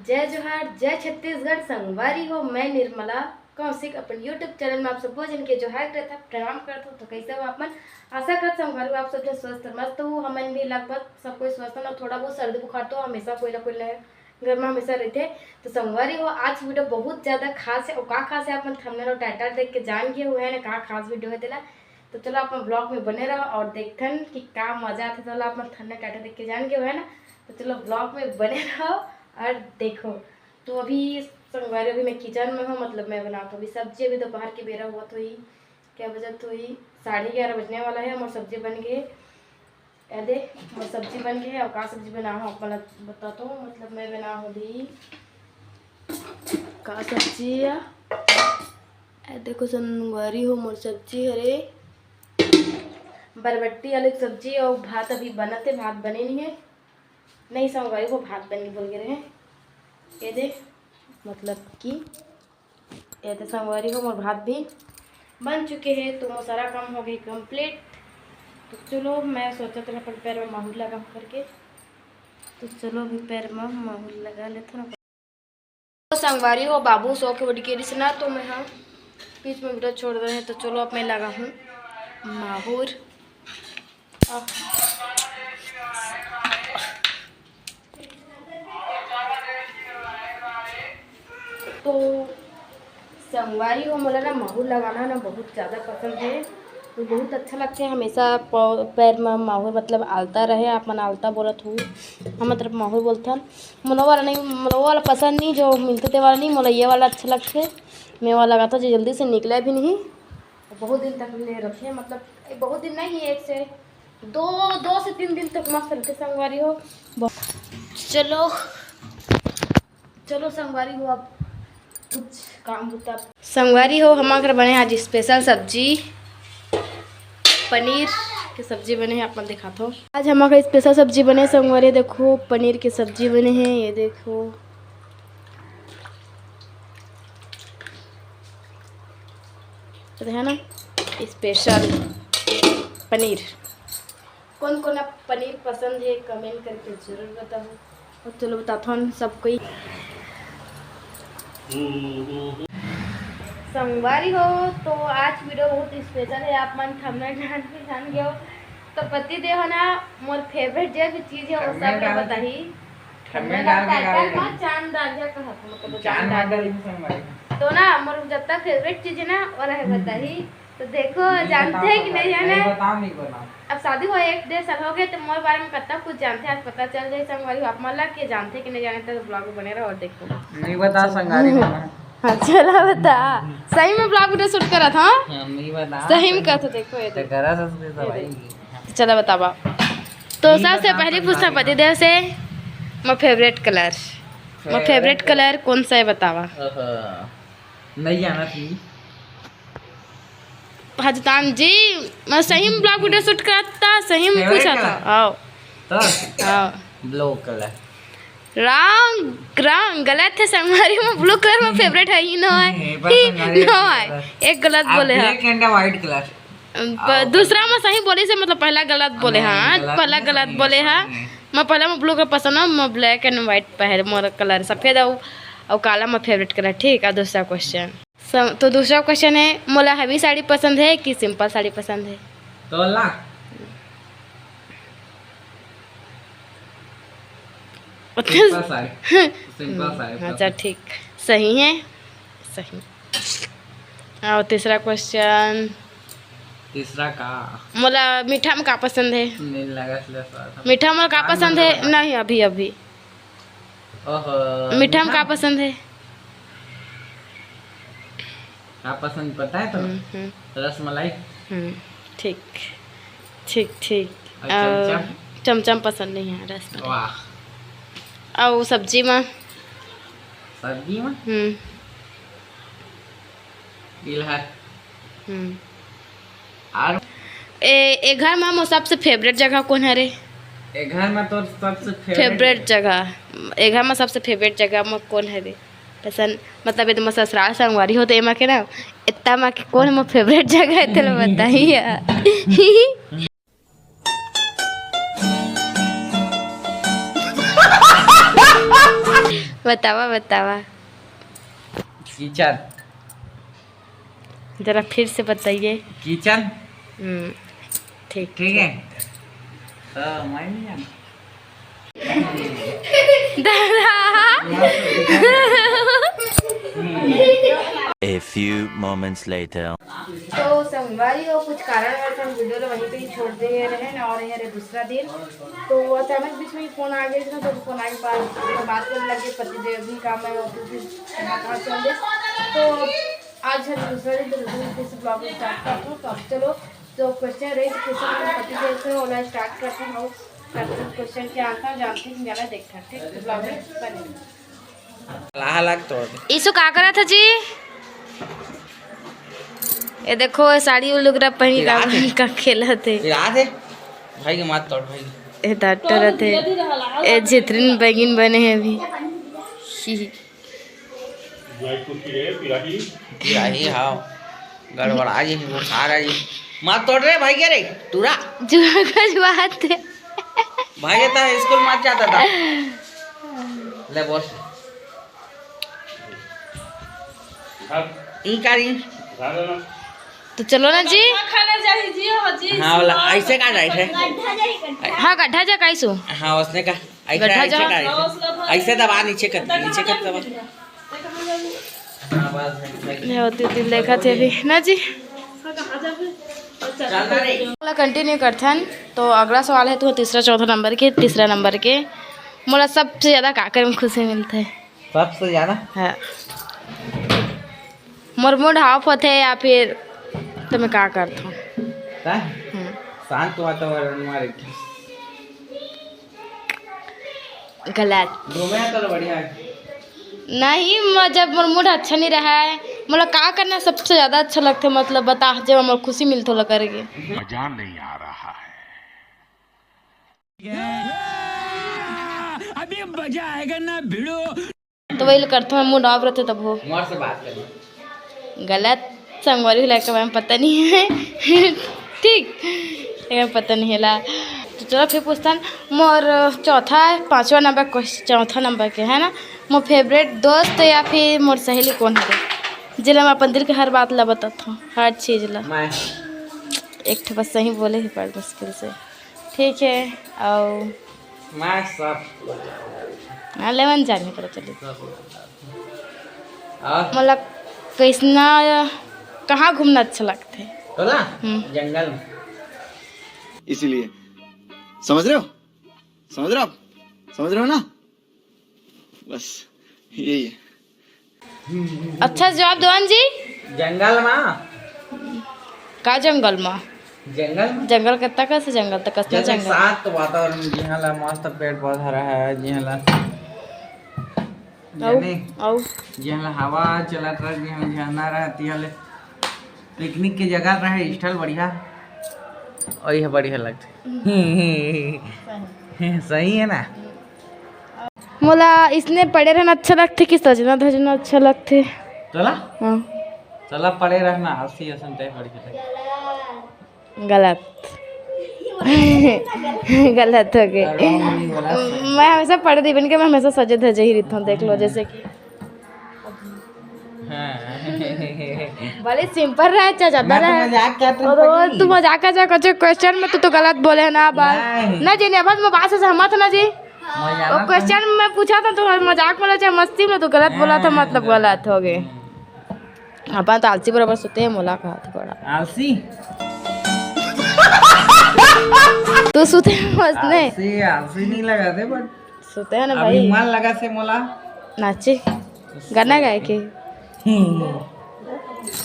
जय जोहार, जय छत्तीसगढ़। संगवारी हो, मैं निर्मला कौशिक अपन यूट्यूब चैनल में आप सबको जिनके जोहार करता प्रणाम करता हूँ। तो कैसे हो आप मन? आशा कर संगवारी आप सब स्वस्थ मस्त हो। हमन भी लगभग सब कोई स्वस्थ हो। थोड़ा बहुत सर्दी बुखार तो हमेशा कोई ना कोई घर में हमेशा रहते। तो संगवारी हो, आज वीडियो बहुत ज़्यादा खास है। और का खास है अपन थंबनेल और टाइटल देख के जान गए हुए हैं का खास वीडियो है तेला। तो चलो आप ब्लॉग में बने रहो और देखन कि का मजा आता है। चलो आप थंबनेल टाइटल देख के जान गए हुए हैं ना। तो चलो ब्लॉग में बने रहो और देखो। तो अभी संगवारी अभी मैं किचन में हूँ, मतलब मैं बनाता हूँ अभी सब्जी। अभी दोपहर की बेरा हुआ तो ही क्या बजा तो ही 11:30 बजने वाला है। और सब्जी बन गई दे और सब्जी बन गई है। और का सब्जी बना हूँ आपको बताता हूँ। मतलब मैं बना हूँ अभी का सब्जी है देखो संगवारी हो। मोर सब्जी हरे बरबट्टी आलू की सब्जी और भात अभी बनते। भात बने नहीं संगवारी को भात बन बोल गए हैं ये दे। मतलब कि ये तो संगवारी हो मोर भात भी बन चुके हैं। तो वो सारा काम हो गई कंप्लीट। तो चलो मैं सोचा था अपन पैर में माहौल लगा करके। तो चलो अभी पैर में माहौल लगा लेते ना। तो संगवारी हो बाबू सो के उठ के रिसना। तो मैं हाँ बीच में वीडियो छोड़ रहे हैं। तो चलो अब मैं लगा हूँ माहौर। तो संगवारी हो मोला ना माहौर लगाना ना बहुत ज़्यादा पसंद है। तो बहुत अच्छा लगता है हमेशा पैर में माहौर मतलब आलता रहे। आप मन आलता बोलत हो, हम तरफ माहौर बोलते मोला वाला नहीं। मोला वाला पसंद नहीं जो मिलते थे वाला नहीं। मोला ये वाला अच्छा लगता है। मैं वाला लगाता जो जल्दी से निकला भी नहीं। बहुत दिन तक ले रखे मतलब बहुत दिन नहीं, 1 से 2 से 3 दिन तक मस्त रहते संगवारी हो। चलो चलो संगवारी हो अब कुछ काम होता। संगवारी हो हमारे घर बने आज स्पेशल सब्जी पनीर की सब्जी बने हैं। आप मैं दिखाता हूँ। आज हमारे स्पेशल सब्जी बने संगवारी। देखो पनीर की सब्जी बने हैं। ये देखो तो है ना स्पेशल पनीर। कौन कौन आप पनीर पसंद है कमेंट करके जरूर बताओ। और चलो बताता हूँ सबको। संगवारी हो तो आज वीडियो बहुत स्पेशल है। आप मन थंबनेल जान गए हो। तो पति देव हो ना मोर फेवरेट जो भी चीज़ है वो सब मैं बताही। चांद डाल तो ना मोर जब तक फेवरेट चीज़ है ना वो रहे बताही। तो देखो जानते हैं कि नहीं जाने। अब शादी हो 1-1.5 साल हो गए तो मोर बारे में कितना कुछ जानते हैं। आज पता चल जाए संगवारी आप मतलब कि जानते कि नहीं जाने। तो ब्लॉग बने रहो और देखो। नहीं बता संगवारी हाँ चला बता। सही में ब्लॉग वीडियो शूट करा था। सही में कहा था। देखो ये तो चला बतावा। तो सबसे पहले पूछना पति देव से मैं फेवरेट कलर कौन सा है बतावा। नहीं जाना थी हजतान जी मैं सही में ब्लॉग वीडियो शूट कराता। सही में पूछा था। आओ तो ब्लू कलर रंग गलत है संगवारी में। ब्लू कलर में फेवरेट है ही नो है एक गलत बोले हैं। व्हाइट कलर दूसरा में सही बोले से मतलब पहला गलत बोले हाँ। पहला गलत बोले हाँ। मैं पहला में ब्लू कलर पसंद है। मैं ब्लैक एंड व्हाइट पहले मोर कलर सफ़ेद और काला में फेवरेट कलर। ठीक है दूसरा क्वेश्चन। तो दूसरा क्वेश्चन है मोला हैवी साड़ी पसंद है कि सिंपल साड़ी पसंद है। तो ला सिंपल साड़ी। अच्छा ठीक सही है सही। और तीसरा क्वेश्चन तीसरा का मोला मीठा में का पसंद है। नहीं लगा मीठा में का पसंद है नहीं अभी मीठा में का पसंद है। क्या पसंद पता है तो रसमलाई। ठीक ठीक ठीक। चमचम पसंद नहीं है रसमलाई। वाह। और सब्जी में और ए घर में सबसे फेवरेट जगह कौन है रे। घर में तो सबसे फेवरेट जगह घर में सबसे फेवरेट जगह में कौन है रे पसंद। मतलब ये तो ससुराल संगवारी हो तो एमा के ना इतना माँ के कौन में फेवरेट जगह है तो बताइए। बतावा बतावा, किचन। जरा फिर से बताइए। किचन। ठीक ठीक है। मैं नहीं जानता। A few moments later. तो संगवारी को कुछ कारणवश हम वीडियो तो वहीं पे ही छोड़ दे रहे हैं और यह रहे दूसरा दिन। तो अचानक बीच में फ़ोन आ गया था, तो फ़ोन आने के बाद बात करने लगे, पतिदेव भी काम है और कहाँ चल गए। तो आज है दूसरा दिन, तो दूसरे दिन से ब्लॉग स्टार्ट करता हूँ। तो अब चलो जो क्वेश्चन रहे क्वेश्चन पतिदेव से वाला स्टार्ट करते हैं। क्वेश्चन के आंसर जानते हैं ज़्यादा देखते हैं, ठीक है? तो ब्लॉग में बने लाख तोड़। ईसु का करा था जी? ये देखो साड़ी वो लोग पहनी का खेला थे। याद है भाई के मात तोड़ भाई। ये डॉक्टर थे, ये जितने बैगिन बने हैं अभी। पिराही हाँ गड़बड़ा जी वो खा रहा जी। मात तोड़ रहे भाई के रे तूरा बात है। भाई था स्कूल में जाता था। ले बोल इनकारी तो चलो ना जी। हाँ वाला ऐसे का राइट है। हाँ गड्ढा जा कैसो। हाँ उसने का गड्ढा जा ऐसे दबा नीचे कर दबा। हाँ बस होती दिल देखा थे अभी ना जी। कंटिन्यू करते हैं। तो अगला सवाल है तो तीसरा चौथा नंबर के तीसरा नंबर के मोला सबसे ज़्यादा काकर में खुशी मिलता है? सबसे ज़्यादा हाँ मोर मूड ऑफ होते है या फिर तो मैं क्या करता हूँ? शांत वातावरण में गलत घूमे तो बढ़िया है। नहीं, जब मोर मूड अच्छा नहीं रहा है मतलब क्या करना सबसे ज़्यादा अच्छा लगता है, मतलब बता जब हमारे खुशी मिलती हो करके। मजा नहीं आ रहा है। अभी मजा आएगा ना भिड़ो। तो वही करता हूँ, मूड ऑफ रहते तब हो। मोर से बात करना गलत संगवारी लाइक का पता नहीं है। ठीक लेकिन पता नहीं है। तो चलो फिर पूछता हूँ मोर चौथा पांचवा नंबर चौथा नंबर के है ना, मोर फेवरेट दोस्त या फिर मोर सहेली कौन है जिला मैं अपन दिल के हर बात ला बताता हूँ, हर चीज़ ला। एक ठो बस सही बोले ही पर मुश्किल से। ठीक है और मैं सब लेवन जाने पर चलिए मतलब कैसना कहाँ घूमना अच्छा लगता है? बोला जंगल में। इसीलिए समझ रहे हो ना, बस यही है। अच्छा जवाब दो जी। जंगल में का जंगल में? जंगल कितना कैसे जंगल तक कसना जंगल साथ वातावरण जिहाँ ला मस्त पेड़ पौधा रहा है, जिहाँ ला जिहाँ ला हवा चलत रहा, जिहाँ झरना रहती है, पिकनिक की जगह रहे स्थल बढ़िया और यह बढ़िया लगता सही है ना। मोला इसने पढ़े रहना अच्छा लगते कि सजना धजना अच्छा लगते? चला हाँ चला पड़े रहना हंसी हसन टाइप बढ़िया। गलत गलत हो गए। मैं हमेशा पढ़े दी बन के मैं हमेशा सजे धजे ही रहता हूँ, देख लो जैसे कि भले सिंपल रहे चाहे ज्यादा रहे। तू मजाक कर कुछ क्वेश्चन में तो गलत बोले ना बात ना जी। नहीं मैं बात से सहमत ना जी। वो क्वेश्चन में पूछा था तो मजाक बोला चाहे मस्ती में तो गलत बोला था, मतलब गलत हो गए। अपन तो आलसी बराबर सोते हैं, मोला कहा था बड़ा आलसी। तो सोते हैं आलसी आलसी नहीं लगाते बट सोते हैं ना भाई। मन लगा से मोला नाचे गाना गाए के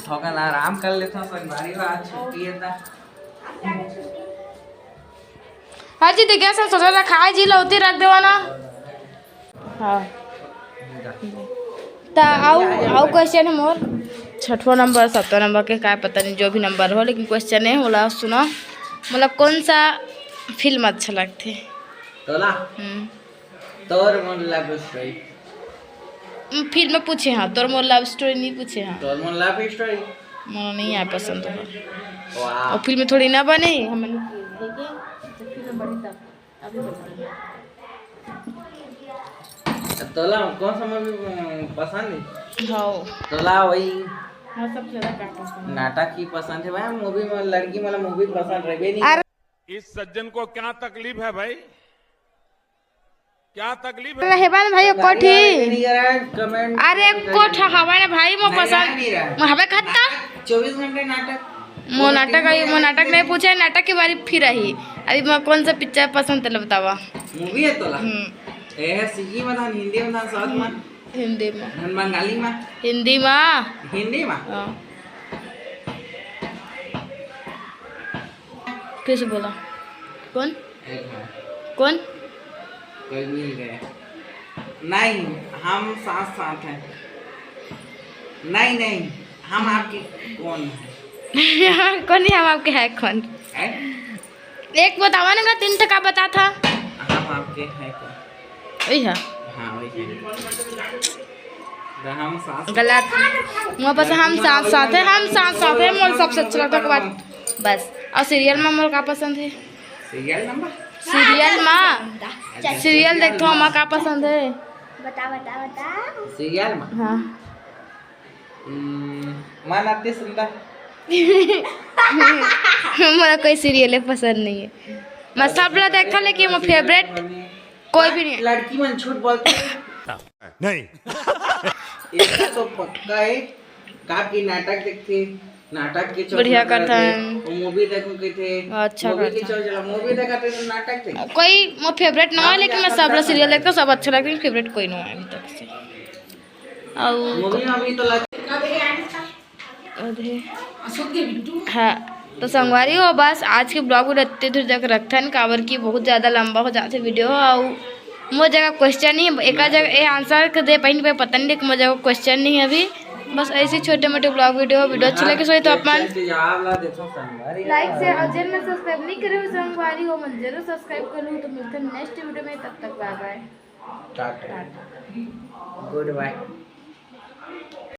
थोड़ा आराम कर लेता हूँ। संगवारी को आज छुट्टी है ना। हाँ जी देखिए सर सोचा था खाए जी लौती रख देवा ना। हाँ तो आओ क्वेश्चन है मोर छठवा नंबर सातवां नंबर के काय पता नहीं जो भी नंबर हो, लेकिन क्वेश्चन है बोला सुना मतलब कौन सा फिल्म अच्छा लगते? तोला तोर मन लव स्टोरी फिल्म में पूछे हाँ, तोर मोर लव स्टोरी नहीं पूछे हाँ। तोर मन लव स्टोरी मोर नहीं आया पसंद हो। वाह और फिल्म में थोड़ी ना बने हमें फिल्म बनी तब अभी तोला कौन सा मूवी पसंद है? हाँ तोला वही हाँ सबसे ज्यादा क्या पसंद नाटक ही पसंद है भाई। मूवी में लड़की वाला मूवी पसंद रहे नहीं। अरे इस सज्जन को क्या तकलीफ है भाई? क्या तकलीफ है? हेबा ना भाई कोठी नहीं करा कमेंट। अरे कोठ हवा ना भाई मो पसंद मो हवे खत्ता 24 घंटे नाटक मो नाटक नहीं पूछे नाटक के बारे फिर रही अभी मैं कौन सा पिक्चर पसंद है बतावा। मूवी है तोला ए सीखी में था हिंदी में था साउथ में हिंदी में बंगाली में हिंदी में हाँ। कैसे बोला कौन कौन कोई मिल गए नहीं हम साथ साथ हैं नहीं हम आपके कौन है कौन है हम आपके है कौन हैं? एक बतावा ना 3 टका बता था हम आपके हैं कौन? वही है हाँ वही है हम साथ गलत मोर पास हम साथ साथ है मोर सबसे अच्छा लगता के बाद बस। और सीरियल में मोर का पसंद है? सीरियल नंबर सीरियल देखो हमारा का पसंद है बता सीरियल में हाँ मन अति सुंदर मेरा कोई सीरियल पसंद नहीं है मैं सब लोग देखा लेकिन मेरा फेवरेट कोई भी नहीं है। लड़की मन झूठ बोलती है नहीं। इसका तो पक्का है काफी नाटक देखते नाटक के बढ़िया करता है मूवी देखो के थे अच्छा मूवी के करता चला मूवी देखा थे तो नाटक थे कोई मेरा फेवरेट ना है लेकिन मैं सब लोग सीरियल देखता हूँ सब अच्छा लगता है फेवरेट कोई नहीं है अभी तक से। और मूवी में अभी तो हाँ तो संगवारी हो बस आज के ब्लॉग में इतने दूर तक रखन काबर की बहुत ज़्यादा लंबा हो जाते वीडियो और मुझे जगह क्वेश्चन नहीं एक जगह ये आंसर दे पाई पे पता नहीं मुझे जगह क्वेश्चन नहीं है अभी बस ऐसे छोटे मोटे ब्लॉग वीडियो अच्छा लगे सोई तो अपन लाइक से और चैनल में सब्सक्राइब नहीं करे हुए संगवारी हो मन जरूर सब्सक्राइब कर लूँ तो मिलते हैं नेक्स्ट वीडियो में तब तक बाय बाय गुड बाय।